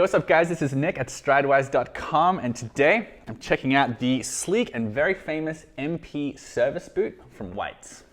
what's up guys, this is Nick at Stridewise.com, and today I'm checking out the sleek and very famous MP service boot from Whites.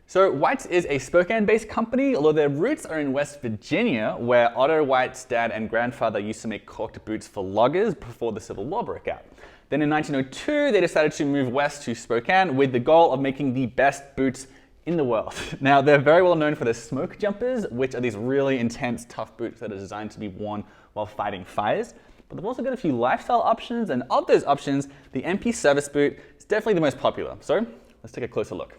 So Whites is a Spokane-based company, although their roots are in West Virginia, where Otto White's dad and grandfather used to make corked boots for loggers before the Civil War broke out. Then in 1902, they decided to move west to Spokane with the goal of making the best boots in the world. Now, they're very well known for their smoke jumpers, which are these really intense, tough boots that are designed to be worn while fighting fires. But they've also got a few lifestyle options, and of those options, the MP service boot is definitely the most popular. So let's take a closer look.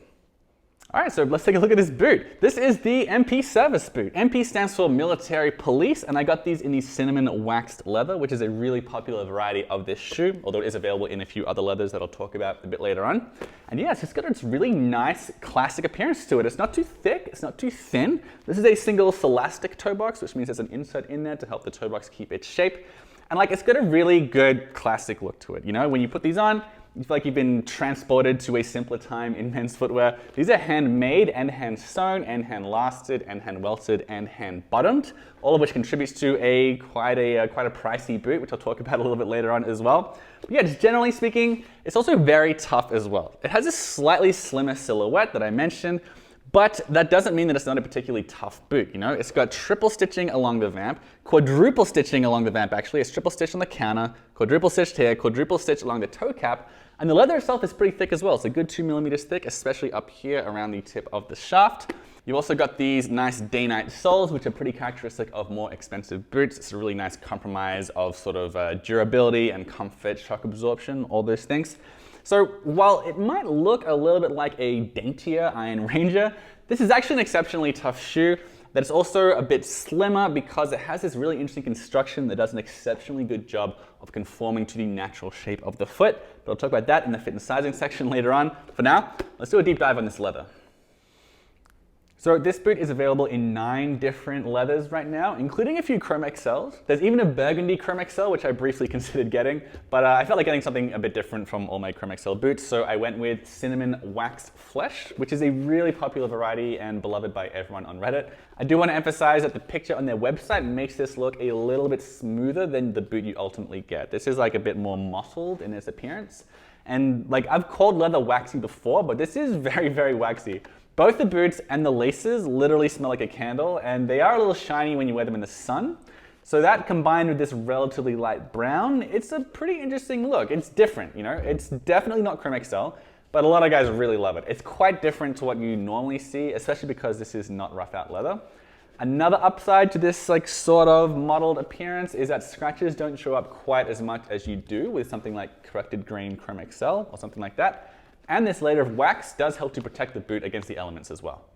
All right, so let's take a look at this boot. This is the MP service boot. MP stands for Military Police, and I got these in the cinnamon waxed leather, which is a really popular variety of this shoe, although it is available in a few other leathers that I'll talk about a bit later on. And yeah, it's just got its really nice classic appearance to it. It's not too thick, it's not too thin. This is a single celastic toe box, which means there's an insert in there to help the toe box keep its shape. And like, it's got a really good classic look to it. You know, when you put these on, you feel like you've been transported to a simpler time in men's footwear. These are handmade and hand sewn and hand lasted and hand welted and hand bottomed, all of which contributes to quite a pricey boot, which I'll talk about a little bit later on as well. But yeah, just generally speaking, it's also very tough as well. It has a slightly slimmer silhouette that I mentioned, but that doesn't mean that it's not a particularly tough boot, you know? It's got triple stitching along the vamp, quadruple stitching along the vamp actually. It's triple stitched on the counter, quadruple stitched here, quadruple stitched along the toe cap, and the leather itself is pretty thick as well. It's a good 2 millimeters thick, especially up here around the tip of the shaft. You've also got these nice day-night soles, which are pretty characteristic of more expensive boots. It's a really nice compromise of sort of durability and comfort, shock absorption, all those things. So while it might look a little bit like a daintier Iron Ranger, this is actually an exceptionally tough shoe that is also a bit slimmer because it has this really interesting construction that does an exceptionally good job of conforming to the natural shape of the foot. But I'll talk about that in the fit and sizing section later on. For now, let's do a deep dive on this leather. So this boot is available in 9 different leathers right now, including a few Chromexcels. There's even a burgundy Chromexcel, which I briefly considered getting, but I felt like getting something a bit different from all my Chromexcel boots, so I went with cinnamon waxed flesh, which is a really popular variety and beloved by everyone on Reddit. I do want to emphasize that the picture on their website makes this look a little bit smoother than the boot you ultimately get. This is like a bit more mottled in its appearance. And like, I've called leather waxy before, but this is very, very waxy. Both the boots and the laces literally smell like a candle, and they are a little shiny when you wear them in the sun. So that combined with this relatively light brown, it's a pretty interesting look. It's different, you know? It's definitely not Chromexcel, but a lot of guys really love it. It's quite different to what you normally see, especially because this is not rough out leather. Another upside to this like sort of mottled appearance is that scratches don't show up quite as much as you do with something like corrected grain Chromexcel or something like that. And this layer of wax does help to protect the boot against the elements as well.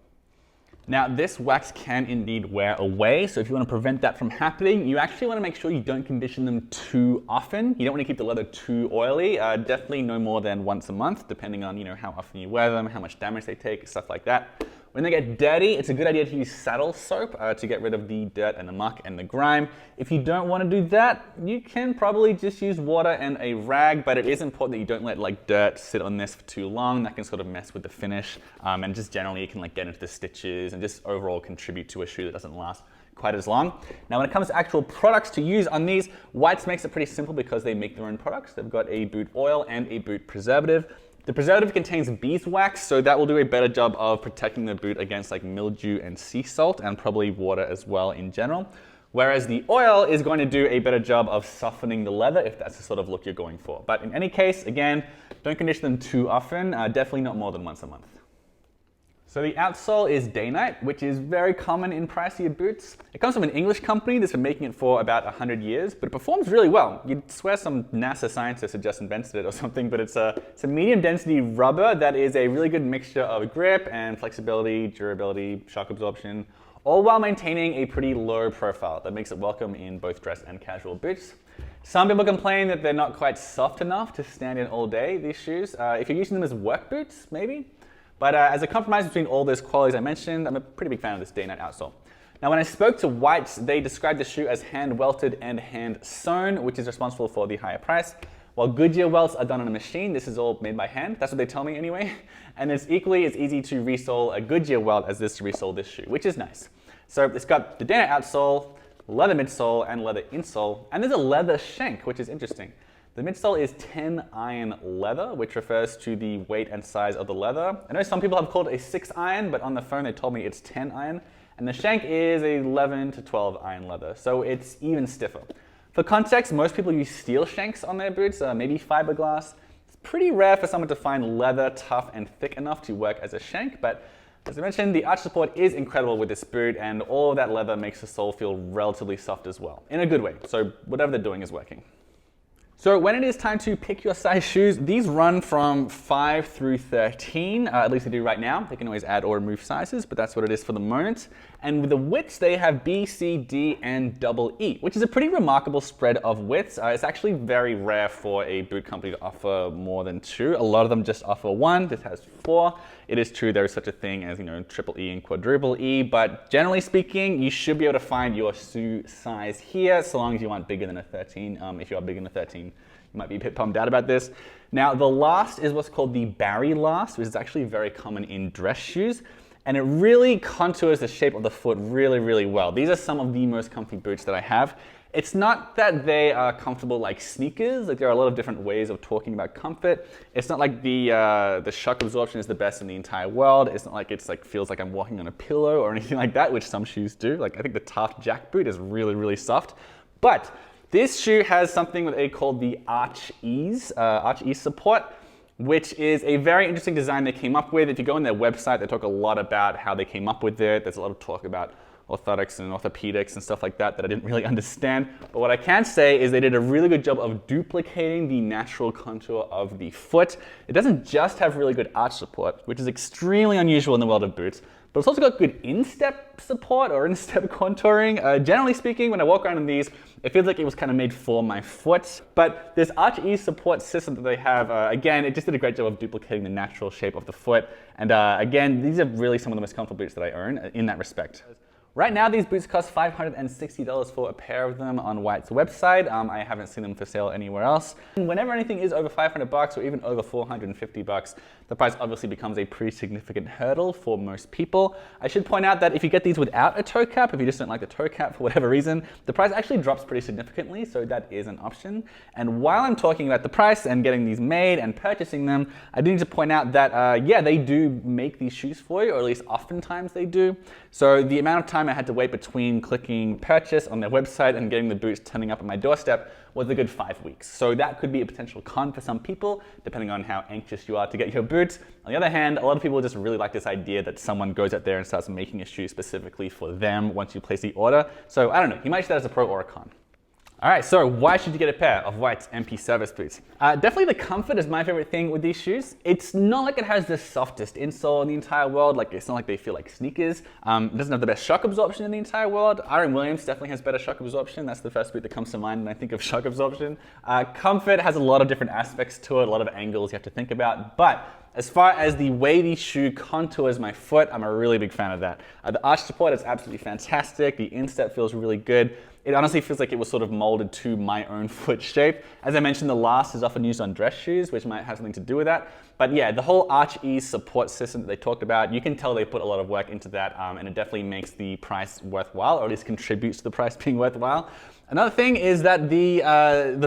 Now, this wax can indeed wear away, so if you want to prevent that from happening, you actually want to make sure you don't condition them too often. You don't want to keep the leather too oily, definitely no more than once a month, depending on how often you wear them, how much damage they take, stuff like that. When they get dirty, it's a good idea to use saddle soap to get rid of the dirt and the muck and the grime. If you don't want to do that, you can probably just use water and a rag, but it is important that you don't let like dirt sit on this for too long. That can sort of mess with the finish, and just generally it can like get into the stitches and just overall contribute to a shoe that doesn't last quite as long. Now when it comes to actual products to use on these, Whites makes it pretty simple because they make their own products. They've got a boot oil and a boot preservative. The preservative contains beeswax, so that will do a better job of protecting the boot against like mildew and sea salt and probably water as well in general. Whereas the oil is going to do a better job of softening the leather if that's the sort of look you're going for. But in any case, again, don't condition them too often, definitely not more than once a month. So the Outsole is day-night, which is very common in pricier boots. It comes from an English company that's been making it for about 100 years, but it performs really well. You'd swear some NASA scientist had just invented it or something, but it's a medium density rubber that is a really good mixture of grip and flexibility, durability, shock absorption, all while maintaining a pretty low profile that makes it welcome in both dress and casual boots. Some people complain that they're not quite soft enough to stand in all day, these shoes. If you're using them as work boots, maybe. But as a compromise between all those qualities I mentioned, I'm a pretty big fan of this day-night outsole. Now when I spoke to Whites, they described the shoe as hand welted and hand sewn, which is responsible for the higher price. While Goodyear welts are done on a machine, this is all made by hand. That's what they tell me anyway. And it's equally as easy to resole a Goodyear welt as this to resole this shoe, which is nice. So it's got the Dana outsole, leather midsole, and leather insole. And there's a leather shank, which is interesting. The midsole is 10 iron leather, which refers to the weight and size of the leather. I know some people have called it a 6 iron, but on the phone they told me it's 10 iron. And the shank is 11 to 12 iron leather, so it's even stiffer. For context, most people use steel shanks on their boots, maybe fiberglass. It's pretty rare for someone to find leather tough and thick enough to work as a shank, but as I mentioned, the arch support is incredible with this boot, and all of that leather makes the sole feel relatively soft as well, in a good way, so whatever they're doing is working. So when it is time to pick your size shoes, these run from 5 through 13, at least they do right now. They can always add or remove sizes, but that's what it is for the moment. And with the widths, they have B, C, D, and double E, which is a pretty remarkable spread of widths. It's actually very rare for a boot company to offer more than 2. A lot of them just offer 1. This has 4. It is true there is such a thing as, triple E and quadruple E, but generally speaking, you should be able to find your shoe size here, so long as you aren't bigger than a 13. If you are bigger than a 13, you might be a bit bummed out about this. Now, the last is what's called the Barry last, which is actually very common in dress shoes, and it really contours the shape of the foot really, really well. These are some of the most comfy boots that I have. It's not that they are comfortable like sneakers. Like there are a lot of different ways of talking about comfort. It's not like the shock absorption is the best in the entire world. It's not like it's like feels like I'm walking on a pillow or anything like that, which some shoes do. Like I think the Taft Jack boot is really, really soft. But this shoe has something that they call the arch ease support, which is a very interesting design they came up with. If you go on their website, they talk a lot about how they came up with it. There's a lot of talk about orthotics and orthopedics and stuff like that I didn't really understand. But what I can say is they did a really good job of duplicating the natural contour of the foot. It doesn't just have really good arch support, which is extremely unusual in the world of boots, but it's also got good instep support or instep contouring. Generally speaking, when I walk around in these, it feels like it was kind of made for my foot. But this arch ease support system that they have, again, it just did a great job of duplicating the natural shape of the foot. And again, these are really some of the most comfortable boots that I own in that respect. Right now, these boots cost $560 for a pair of them on White's website. I haven't seen them for sale anywhere else. And whenever anything is over $500 or even over $450, the price obviously becomes a pretty significant hurdle for most people. I should point out that if you get these without a toe cap, if you just don't like the toe cap for whatever reason, the price actually drops pretty significantly, so that is an option. And while I'm talking about the price and getting these made and purchasing them, I do need to point out that, yeah, they do make these shoes for you, or at least oftentimes they do. So the amount of time I had to wait between clicking purchase on their website and getting the boots turning up at my doorstep was a good 5 weeks. So that could be a potential con for some people, depending on how anxious you are to get your boots. On the other hand, a lot of people just really like this idea that someone goes out there and starts making a shoe specifically for them once you place the order. So I don't know, you might see that as a pro or a con. All right, so why should you get a pair of White's MP service boots? Definitely the comfort is my favorite thing with these shoes. It's not like it has the softest insole in the entire world. Like it's not like they feel like sneakers. It doesn't have the best shock absorption in the entire world. Iron Williams definitely has better shock absorption. That's the first boot that comes to mind when I think of shock absorption. Comfort has a lot of different aspects to it, a lot of angles you have to think about. But as far as the way the shoe contours my foot, I'm a really big fan of that. The arch support is absolutely fantastic. The instep feels really good. It honestly feels like it was sort of molded to my own foot shape. As I mentioned, the last is often used on dress shoes, which might have something to do with that. But yeah, the whole arch ease support system that they talked about, you can tell they put a lot of work into that, and it definitely makes the price worthwhile, or at least contributes to the price being worthwhile. Another thing is that the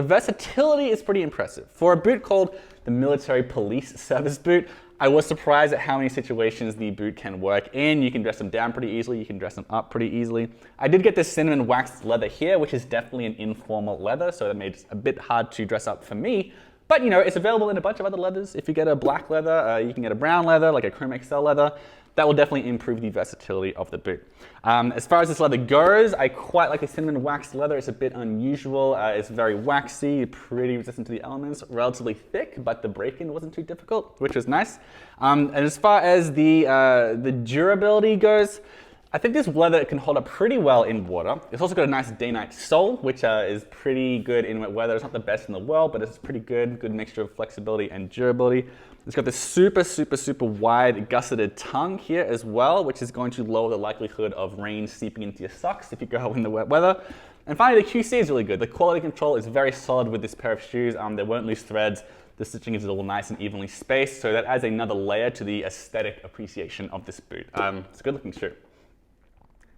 versatility is pretty impressive. For a boot called the Military Police Service Boot, I was surprised at how many situations the boot can work in. You can dress them down pretty easily, you can dress them up pretty easily. I did get this cinnamon waxed leather here, which is definitely an informal leather, so that made it a bit hard to dress up for me. But you know, it's available in a bunch of other leathers. If you get a black leather, you can get a brown leather, like a Chromexcels leather. That will definitely improve the versatility of the boot. As far as this leather goes, I quite like the cinnamon waxed leather. It's a bit unusual. It's very waxy, pretty resistant to the elements, relatively thick, but the break-in wasn't too difficult, which was nice. And as far as the durability goes, I think this leather can hold up pretty well in water. It's also got a nice day-night sole, which is pretty good in wet weather. It's not the best in the world, but it's pretty good mixture of flexibility and durability. It's got this super wide gusseted tongue here as well, which is going to lower the likelihood of rain seeping into your socks if you go out in the wet weather. And finally, the QC is really good. The quality control is very solid with this pair of shoes. There won't lose threads. The stitching is all nice and evenly spaced, so that adds another layer to the aesthetic appreciation of this boot. It's a good looking shoe.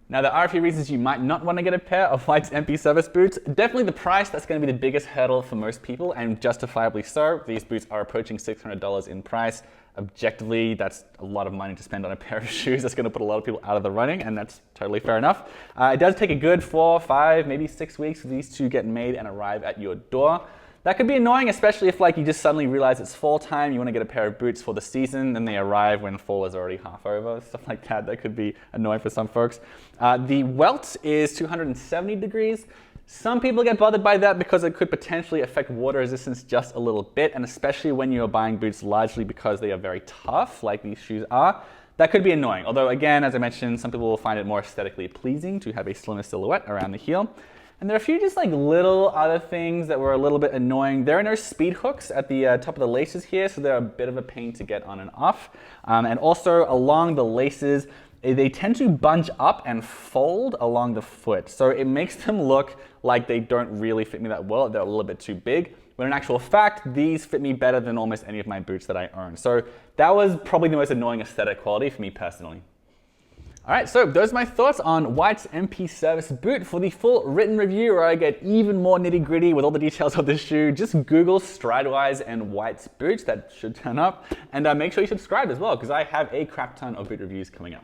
Now, there are a few reasons you might not want to get a pair of White's MP service boots. Definitely the price, that's going to be the biggest hurdle for most people, and justifiably so. These boots are approaching $600 in price. Objectively, that's a lot of money to spend on a pair of shoes. That's going to put a lot of people out of the running, and that's totally fair enough. It does take a good 4, 5, maybe 6 weeks for these to get made and arrive at your door. That could be annoying, especially if you just suddenly realize it's fall time, you want to get a pair of boots for the season, then they arrive when fall is already half over, stuff like that. That could be annoying for some folks. The welt is 270 degrees. Some people get bothered by that because it could potentially affect water resistance just a little bit, and especially when you are buying boots largely because they are very tough, like these shoes are. That could be annoying, although again, as I mentioned, some people will find it more aesthetically pleasing to have a slimmer silhouette around the heel. And there are a few just little other things that were a little bit annoying. There are no speed hooks at the top of the laces here, so they're a bit of a pain to get on and off. And also along the laces, they tend to bunch up and fold along the foot. So it makes them look like they don't really fit me that well. They're a little bit too big. When in actual fact, these fit me better than almost any of my boots that I own. So that was probably the most annoying aesthetic quality for me personally. All right, so those are my thoughts on White's MP Service boot. For the full written review where I get even more nitty gritty with all the details of this shoe, just Google Stridewise and White's boots. That should turn up. And make sure you subscribe as well, because I have a crap ton of boot reviews coming up.